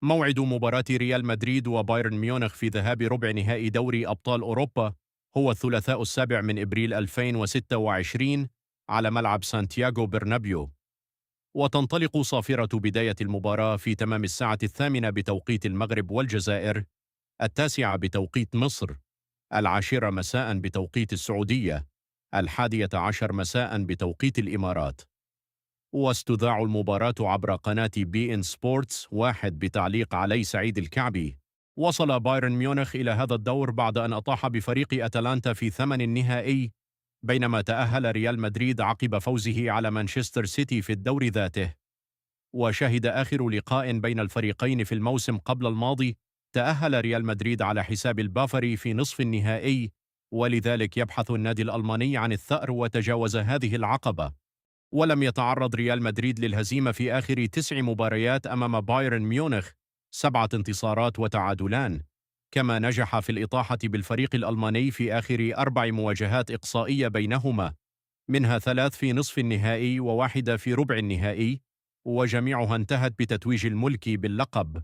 موعد مباراة ريال مدريد وبايرن ميونخ في ذهاب ربع نهائي دوري أبطال أوروبا هو الثلاثاء 7 أبريل 2026 على ملعب سانتياغو برنابيو. وتنطلق صافرة بداية المباراة في تمام الساعة 8 بتوقيت المغرب والجزائر، 9 بتوقيت مصر، 10 مساء بتوقيت السعودية، 11 مساء بتوقيت الإمارات. واستذاع المباراة عبر قناة بي إن سبورتس واحد بتعليق علي سعيد الكعبي. وصل بايرن ميونخ إلى هذا الدور بعد أن أطاح بفريق أتلانتا في ثمن النهائي، بينما تأهل ريال مدريد عقب فوزه على مانشستر سيتي في الدور ذاته. وشهد آخر لقاء بين الفريقين في الموسم قبل الماضي تأهل ريال مدريد على حساب البافاري في نصف النهائي، ولذلك يبحث النادي الألماني عن الثأر وتجاوز هذه العقبة. ولم يتعرض ريال مدريد للهزيمة في آخر 9 مباريات أمام بايرن ميونخ، 7 انتصارات وتعادلان، كما نجح في الإطاحة بالفريق الألماني في آخر 4 مواجهات إقصائية بينهما، منها 3 في نصف النهائي وواحدة في ربع النهائي، وجميعها انتهت بتتويج الملك باللقب.